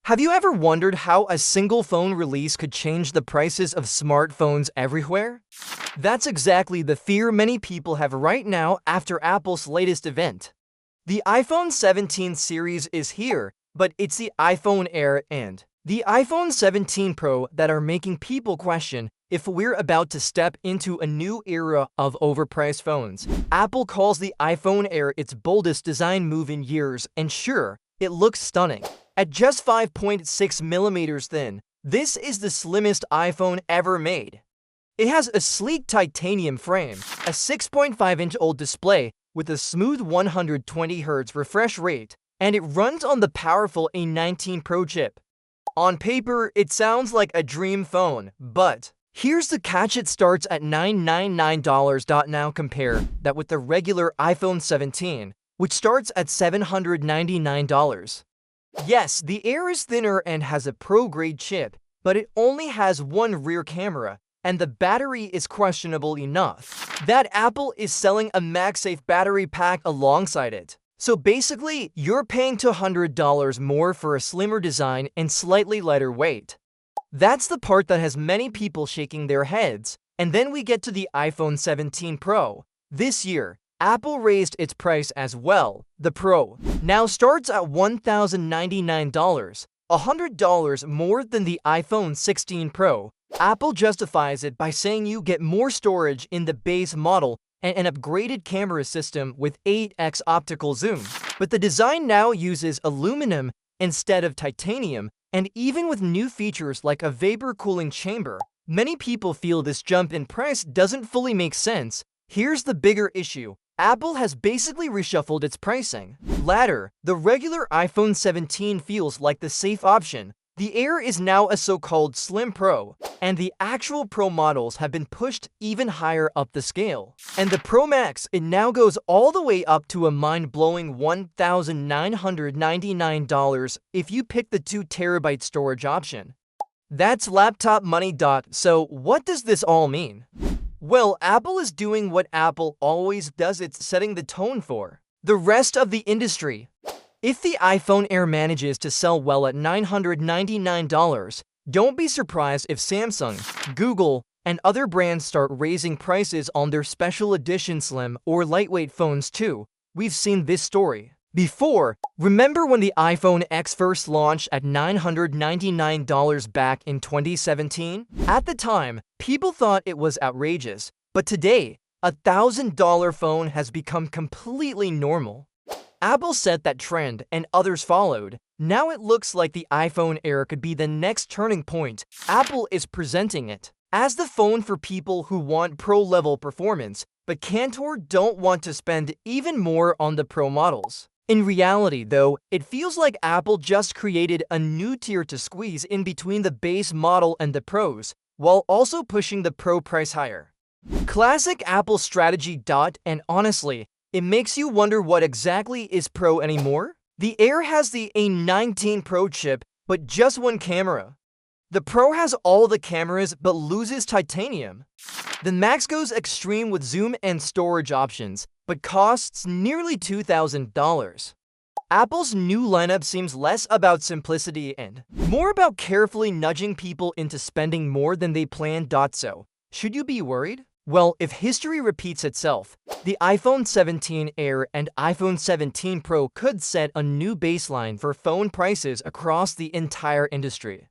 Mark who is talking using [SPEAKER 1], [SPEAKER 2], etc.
[SPEAKER 1] Have you ever wondered how a single phone release could change the prices of smartphones everywhere? That's exactly the fear many people have right now after Apple's latest event. The iPhone 17 series is here, but it's the iPhone Air and the iPhone 17 Pro that are making people question if we're about to step into a new era of overpriced phones. Apple calls the iPhone Air its boldest design move in years, and sure, it looks stunning. At just 5.6 millimeters thin, this is the slimmest iPhone ever made. It has a sleek titanium frame, a 6.5-inch OLED display with a smooth 120Hz refresh rate, and it runs on the powerful A19 Pro chip. On paper, it sounds like a dream phone, but here's the catch: it starts at $999. Now compare that with the regular iPhone 17, which starts at $799. Yes, the Air is thinner and has a pro-grade chip, but it only has one rear camera, and the battery is questionable enough that Apple is selling a MagSafe battery pack alongside it. So basically, you're paying $200 more for a slimmer design and slightly lighter weight. That's the part that has many people shaking their heads. And then we get to the iPhone 17 Pro. This year, Apple raised its price as well. The Pro now starts at $1,099, $100 more than the iPhone 16 Pro. Apple justifies it by saying you get more storage in the base model and an upgraded camera system with 8x optical zoom. But the design now uses aluminum instead of titanium, and even with new features like a vapor cooling chamber, many people feel this jump in price doesn't fully make sense. Here's the bigger issue. Apple has basically reshuffled its pricing. Latter, the regular iPhone 17 feels like the safe option. The Air is now a so-called Slim Pro, and the actual Pro models have been pushed even higher up the scale. And the Pro Max, it now goes all the way up to a mind-blowing $1,999 if you pick the 2TB storage option. That's laptop money. So what does this all mean? Well, Apple is doing what Apple always does. It's setting the tone for the rest of the industry. If the iPhone Air manages to sell well at $999, don't be surprised if Samsung, Google, and other brands start raising prices on their special edition slim or lightweight phones too. We've seen this story before. Remember when the iPhone X first launched at $999 back in 2017? At the time, people thought it was outrageous, but today, a $1,000 phone has become completely normal. Apple set that trend, and others followed. Now it looks like the iPhone Air could be the next turning point. Apple is presenting it as the phone for people who want pro-level performance, but don't want to spend even more on the Pro models. In reality, though, it feels like Apple just created a new tier to squeeze in between the base model and the Pros, while also pushing the Pro price higher. Classic Apple strategy. And honestly, it makes you wonder what exactly is Pro anymore? The Air has the A19 Pro chip, but just one camera. The Pro has all the cameras but loses titanium. The Max goes extreme with zoom and storage options, but costs nearly $2,000. Apple's new lineup seems less about simplicity and more about carefully nudging people into spending more than they planned. So, should you be worried? Well, if history repeats itself, the iPhone 17 Air and iPhone 17 Pro could set a new baseline for phone prices across the entire industry.